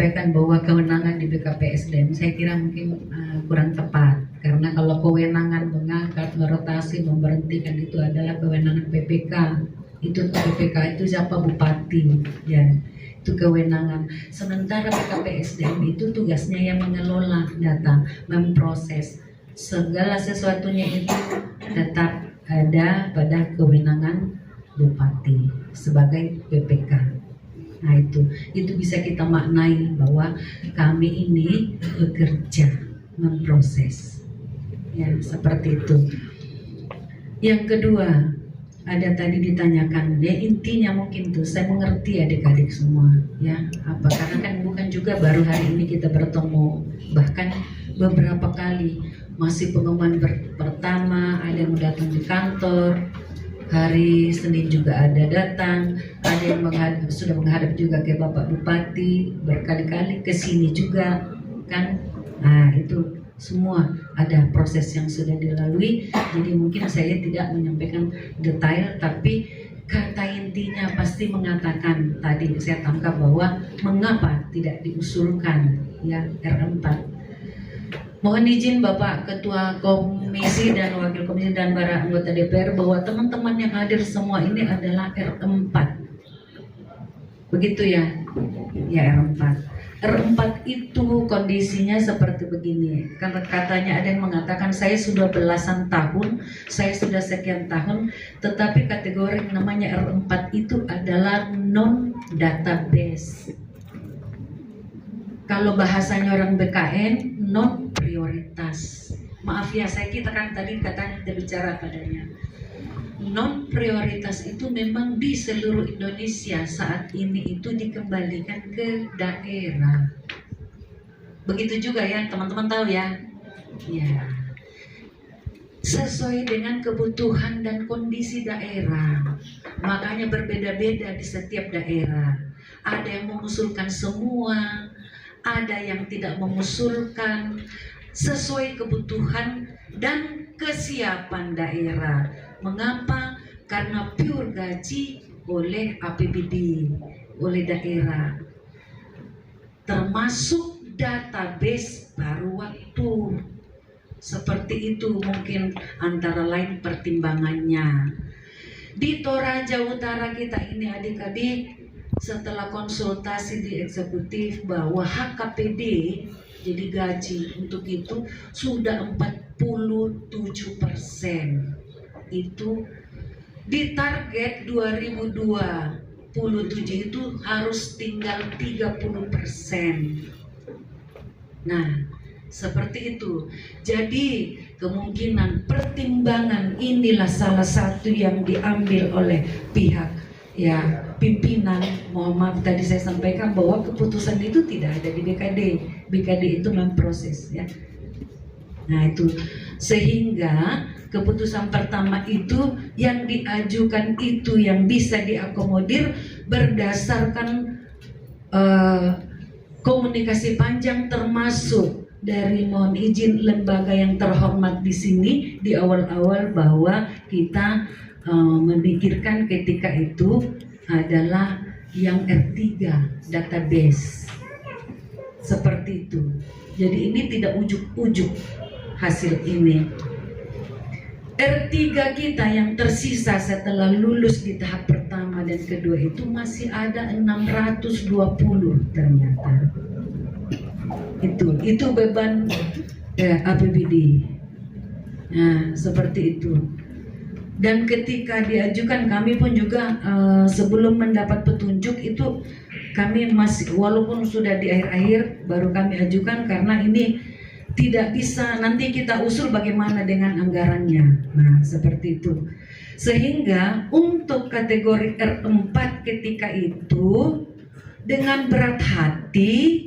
menyampaikan bahwa kewenangan di BKPSDM saya kira mungkin kurang tepat, karena kalau kewenangan mengangkat, merotasi, memberhentikan itu adalah kewenangan PPK. Itu PPK itu siapa, bupati, ya itu kewenangan. Sementara BKPSDM itu tugasnya yang mengelola data, memproses segala sesuatunya itu tetap ada pada kewenangan bupati sebagai PPK. Nah itu bisa kita maknai bahwa kami ini bekerja, memproses, ya seperti itu. Yang kedua, ada tadi ditanyakan, ya intinya mungkin tuh saya mengerti adik-adik semua, ya apa, karena kan bukan juga baru hari ini kita bertemu, bahkan beberapa kali masih pengumuman pertama ada yang datang di kantor. Hari Senin juga ada datang, ada yang sudah menghadap juga ke Bapak Bupati, berkali-kali ke sini juga kan. Nah itu semua ada proses yang sudah dilalui, jadi mungkin saya tidak menyampaikan detail, tapi kata intinya pasti mengatakan, tadi saya tangkap bahwa mengapa tidak diusulkan ya R4. Mohon izin Bapak Ketua Komisi dan Wakil Komisi dan para anggota DPR bahwa teman-teman yang hadir semua ini adalah R4. Begitu ya? Ya R4. R4 itu kondisinya seperti begini. Karena katanya ada yang mengatakan saya sudah belasan tahun, saya sudah sekian tahun, tetapi kategori yang namanya R4 itu adalah non-database. Kalau bahasanya orang BKN, non prioritas. Maaf ya, saya kita kan tadi katanya kita bicara padanya. Non prioritas itu memang di seluruh Indonesia saat ini itu dikembalikan ke daerah. Begitu juga ya, teman-teman tahu ya. Ya. Sesuai dengan kebutuhan dan kondisi daerah. Makanya berbeda-beda di setiap daerah. Ada yang mengusulkan semua, ada yang tidak mengusulkan, sesuai kebutuhan dan kesiapan daerah. Mengapa? Karena pure gaji oleh APBD, oleh daerah. Termasuk database baru waktu. Seperti itu mungkin antara lain pertimbangannya. Di Toraja Utara kita ini adik-adik, setelah konsultasi di eksekutif bahwa HKPD jadi gaji untuk itu sudah 47%. Itu di target 2027 itu harus tinggal 30%. Nah, seperti itu. Jadi kemungkinan pertimbangan inilah salah satu yang diambil oleh pihak ya pimpinan. Mohon maaf tadi saya sampaikan bahwa keputusan itu tidak ada di BKD. BKD itu memproses ya. Nah itu sehingga keputusan pertama itu yang diajukan itu yang bisa diakomodir berdasarkan komunikasi panjang, termasuk dari mohon izin lembaga yang terhormat di sini di awal-awal bahwa kita memikirkan ketika itu adalah yang R3 database seperti itu. Jadi ini tidak ujuk-ujuk hasil ini. R3 kita yang tersisa setelah lulus di tahap pertama dan kedua itu masih ada 620 ternyata. Itu beban APBD. Nah, seperti itu. Dan ketika diajukan kami pun juga sebelum mendapat petunjuk itu kami masih, walaupun sudah di akhir-akhir baru kami ajukan karena ini tidak bisa nanti kita usul bagaimana dengan anggarannya. Nah seperti itu. Sehingga untuk kategori R4 ketika itu dengan berat hati.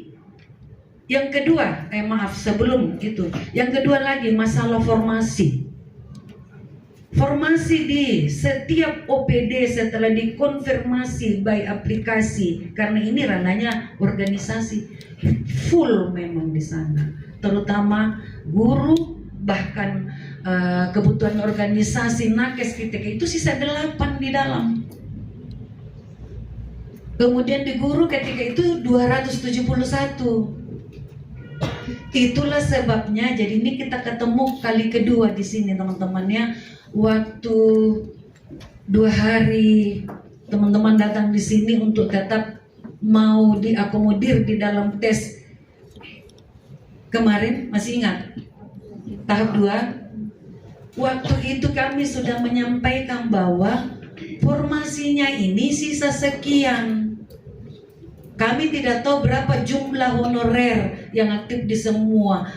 Yang kedua, sebelum itu, yang kedua lagi masalah formasi. Formasi di setiap OPD setelah dikonfirmasi by aplikasi, karena ini ranahnya organisasi, full memang di sana, terutama guru, bahkan kebutuhan organisasi nakes ketika itu sisa 8 di dalam. Kemudian di guru ketika itu 271. Itulah sebabnya, jadi ini kita ketemu kali kedua di sini teman-temannya. Waktu 2 hari teman-teman datang di sini untuk tetap mau diakomodir di dalam tes kemarin, masih ingat? Tahap 2. Waktu itu kami sudah menyampaikan bahwa formasinya ini sisa sekian. Kami tidak tahu berapa jumlah honorer yang aktif di semua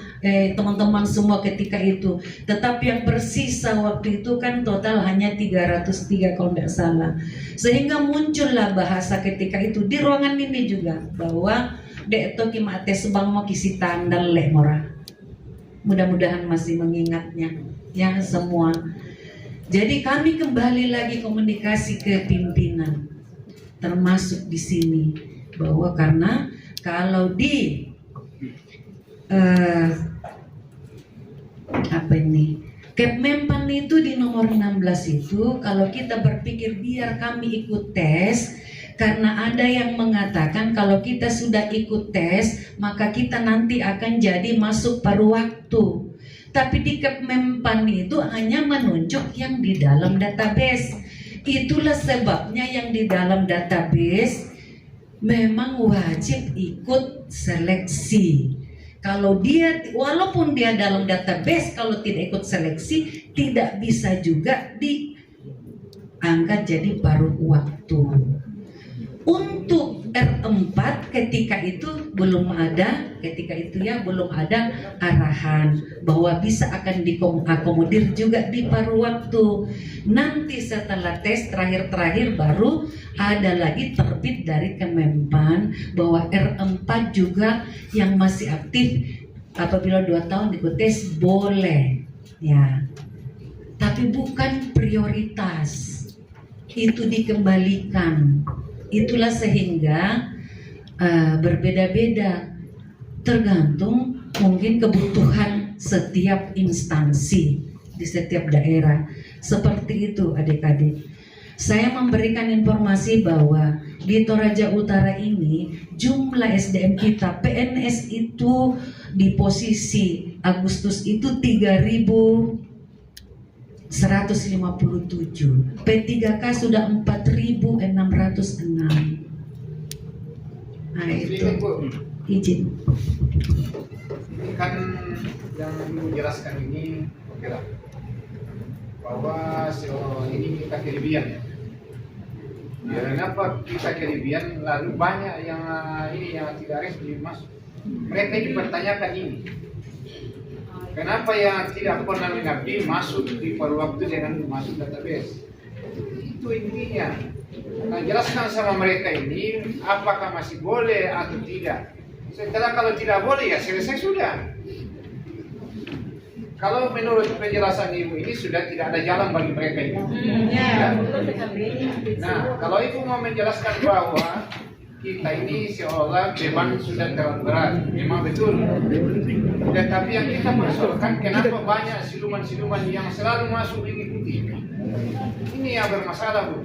teman-teman semua ketika itu. Tetapi yang bersisa waktu itu kan total hanya 303 kalau tidak salah. Sehingga muncullah bahasa ketika itu di ruangan ini juga bahwa dek toki mate sebang mau kisi tandal lek mora. Mudah-mudahan masih mengingatnya ya semua. Jadi kami kembali lagi komunikasi ke pimpinan, termasuk di sini. Bahwa karena kalau di Kepmenpan itu di nomor 16 itu, kalau kita berpikir biar kami ikut tes, karena ada yang mengatakan kalau kita sudah ikut tes maka kita nanti akan jadi masuk paruh waktu. Tapi di Kepmenpan itu hanya menunjuk yang di dalam database. Itulah sebabnya yang di dalam database memang wajib ikut seleksi. Kalau dia, walaupun dia dalam database, kalau tidak ikut seleksi, tidak bisa juga diangkat jadi paruh waktu. Untuk R4 ketika itu belum ada, belum ada arahan bahwa bisa akan diakomodir juga di paruh waktu. Nanti setelah tes terakhir baru ada lagi terbit dari Kemenpan bahwa R4 juga yang masih aktif apabila 2 tahun ikut tes boleh ya, tapi bukan prioritas, itu dikembalikan. Itulah sehingga berbeda-beda tergantung mungkin kebutuhan setiap instansi di setiap daerah. Seperti itu adik-adik. Saya memberikan informasi bahwa di Toraja Utara ini jumlah SDM kita PNS itu di posisi Agustus itu 3.157, P3K sudah 4.606. Nah itu izin. Ini kan yang Ibu jelaskan ini oke lah, bahwa ini kita kelebihan ya. Kenapa kita kelebihan lalu banyak yang ini yang tidak resmi masuk? Mereka dipertanyakan ini. Kenapa yang tidak pernah mengabdi masuk di paruh waktu dengan masuk database? Itu intinya. Nah, jelaskan sama mereka ini apakah masih boleh atau tidak. Setelah kalau tidak boleh ya selesai sudah. Kalau menurut penjelasan Ibu ini sudah tidak ada jalan bagi mereka ini. Ya. Nah, kalau Ibu mau menjelaskan bahwa kita ini seolah beban sudah terlalu berat, memang betul. Tetapi yang kita persoalkan kenapa banyak siluman-siluman yang selalu masuk mengikuti. Ini yang bermasalah, Bu.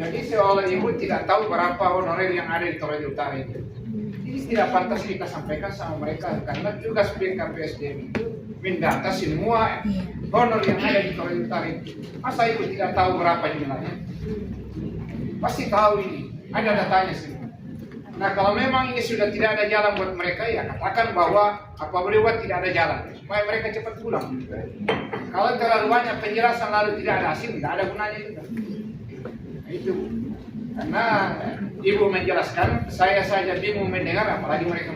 Jadi seolah Ibu tidak tahu berapa honorer yang ada di Toraja Utara itu. Ini tidak pantas kita sampaikan sama mereka karena tugas BKPSDM itu mendata semua honor yang ada di Toraja Utara itu. Masa Ibu tidak tahu berapa jumlahnya? Pasti tahu ini. Ada datanya semua. Nah, kalau memang ini sudah tidak ada jalan buat mereka, ya katakan bahwa apa boleh buat tidak ada jalan supaya mereka cepat pulang. Kalau terlalu banyak penjelasan lalu tidak ada hasil, tidak ada gunanya juga. Nah, itu karena Ibu menjelaskan, saya saja bingung mendengar, apalagi mereka.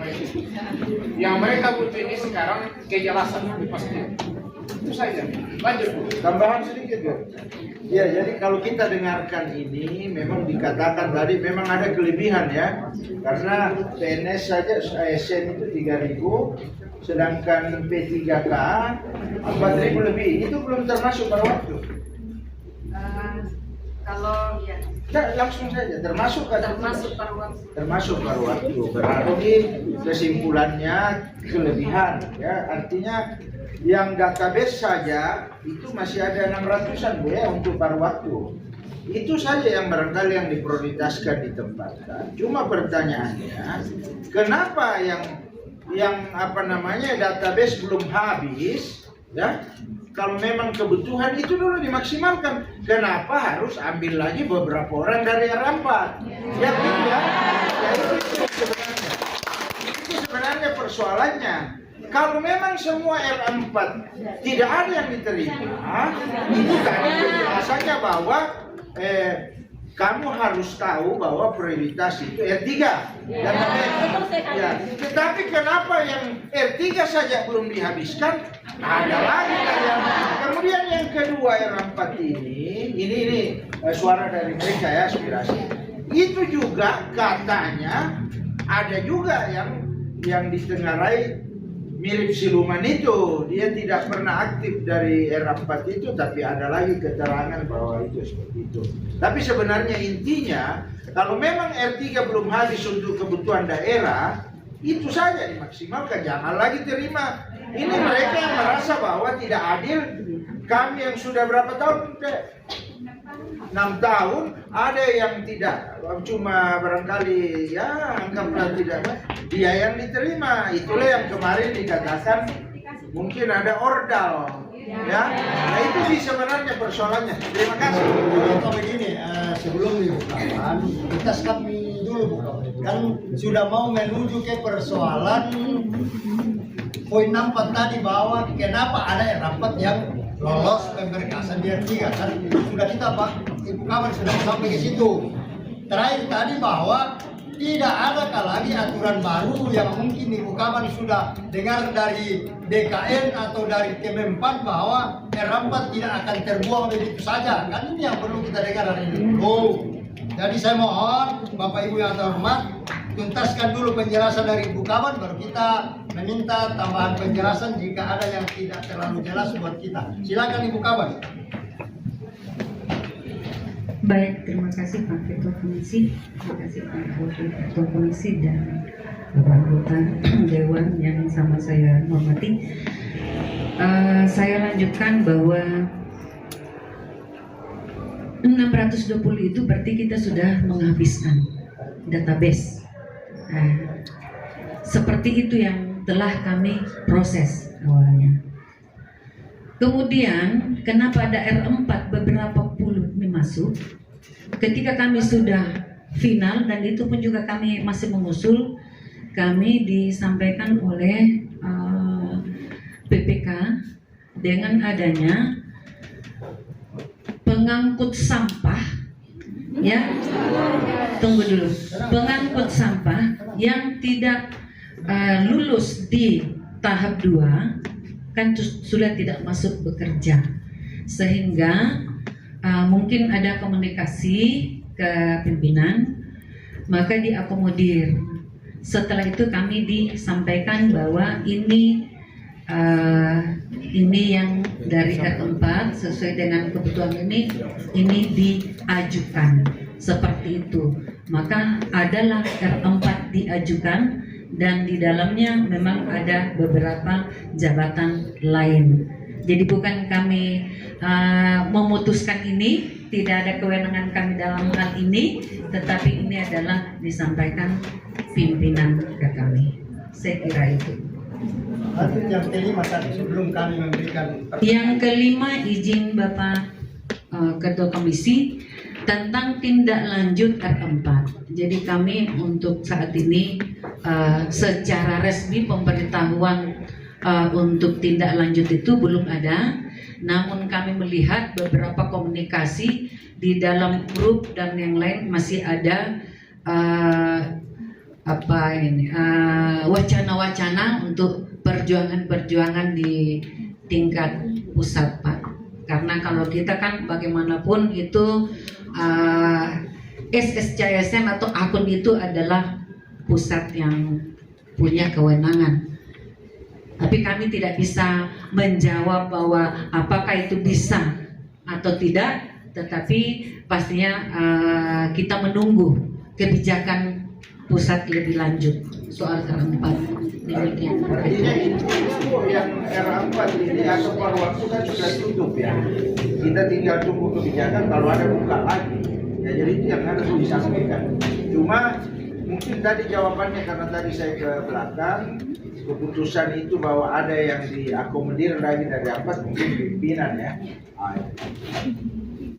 Yang mereka butuh ini sekarang kejelasan pasti. Itu saja. Lanjut, Bu. Tambahan sedikit, Bu. Ya, jadi kalau kita dengarkan ini memang dikatakan tadi memang ada kelebihan ya. Karena PNS saja ASN itu 3.000, sedangkan P3K 4.000 lebih. Itu belum termasuk pada waktu. Kalau ya Langsung saja termasuk paruh waktu. Termasuk paruh waktu. Berarti kesimpulannya kelebihan ya. Artinya yang database saja itu masih ada 600-an Bu ya untuk paruh waktu. Itu saja yang barangkali yang diprioritaskan ditempatkan. Cuma pertanyaannya, kenapa yang apa namanya database belum habis, ya? Kalau memang kebutuhan itu dulu dimaksimalkan, kenapa harus ambil lagi beberapa orang dari R4? Ya, gitu ya. Ya itu sebenarnya. Itu sebenarnya persoalannya. Kalau memang semua R4 tidak ada yang diterima, itu tadi penjelasannya bahwa kamu harus tahu bahwa prioritas itu R3. Ya. Tetapi kenapa yang R3 saja belum dihabiskan? Ada lagi yang kemudian yang kedua R4 ini suara dari mereka ya, aspirasi. Itu juga katanya ada juga yang ditengarai mirip siluman itu, dia tidak pernah aktif dari R4 itu, tapi ada lagi keterangan bahwa itu seperti itu. Tapi sebenarnya intinya, kalau memang R3 belum habis untuk kebutuhan daerah, itu saja dimaksimalkan, jangan lagi terima. Ini mereka yang merasa bahwa tidak adil. Kami yang sudah berapa tahun? 6 tahun, ada yang tidak, cuma barangkali ya anggaplah tidak, dia yang diterima. Itulah yang kemarin dikatakan mungkin ada ordal, ya. Nah itu sih sebenarnya persoalannya. Terima kasih. Kalau begini, sebelum dibukakan, kita kami dulu kan sudah mau menuju ke persoalan poin 4 tadi, bahwa kenapa ada rapat yang lolos pemberkasan di R3 kan sudah kita Pak Ibu Kabar sudah sampai ke situ. Terakhir tadi bahwa tidak ada lagi aturan baru yang mungkin Ibu Kabar sudah dengar dari DKN atau dari Kemenpan bahwa R4 tidak akan terbuang begitu saja. Kan ini yang perlu kita dengar hari ini. Jadi saya mohon Bapak Ibu yang terhormat, tuntaskan dulu penjelasan dari Ibu Kabar, baru kita meminta tambahan penjelasan jika ada yang tidak terlalu jelas buat kita. Silakan Ibu Kabar. Baik, terima kasih Pak Ketua Komisi, terima kasih Pak Wakil Ketua Komisi dan Bapak anggota Dewan yang sama saya hormati. Saya lanjutkan bahwa 620 itu berarti kita sudah menghabiskan database. Seperti itu yang telah kami proses awalnya. Kemudian kenapa ada R4 beberapa puluh ini masuk? Ketika kami sudah final, dan itu pun juga kami masih mengusul, kami disampaikan oleh PPK dengan adanya pengangkut sampah, ya, tunggu dulu, pengangkut sampah yang tidak lulus di tahap 2 kan sudah tidak masuk bekerja, sehingga mungkin ada komunikasi ke pimpinan, maka diakomodir. Setelah itu kami disampaikan bahwa ini yang dari R4 sesuai dengan kebutuhan ini diajukan seperti itu. Maka adalah R4 diajukan dan di dalamnya memang ada beberapa jabatan lain. Jadi bukan kami memutuskan ini, tidak ada kewenangan kami dalam hal ini, tetapi ini adalah disampaikan pimpinan ke kami. Saya kira itu. Lanjut yang kelima tadi sebelum kami memberikan. Yang kelima, izin Bapak Ketua Komisi tentang tindak lanjut R4. Jadi kami untuk saat ini secara resmi pemberitahuan untuk tindak lanjut itu belum ada. Namun kami melihat beberapa komunikasi di dalam grup dan yang lain masih ada wacana-wacana untuk perjuangan-perjuangan di tingkat pusat, Pak. Karena kalau kita kan bagaimanapun itu SSCSN atau akun itu adalah pusat yang punya kewenangan. Tapi kami tidak bisa menjawab bahwa apakah itu bisa atau tidak, tetapi pastinya kita menunggu kebijakan pusat lebih lanjut soal R4. Demikian. Artinya itu yang R4 ini atau paruh waktu kan sudah tutup ya. Kita tinggal tunggu kebijakan kalau ada buka lagi. Ya jadi itu yang harus disampaikan. Cuma mungkin tadi jawabannya karena tadi saya ke belakang, keputusan itu bahwa ada yang diakomodir lagi dari 4 mungkin pimpinan ya.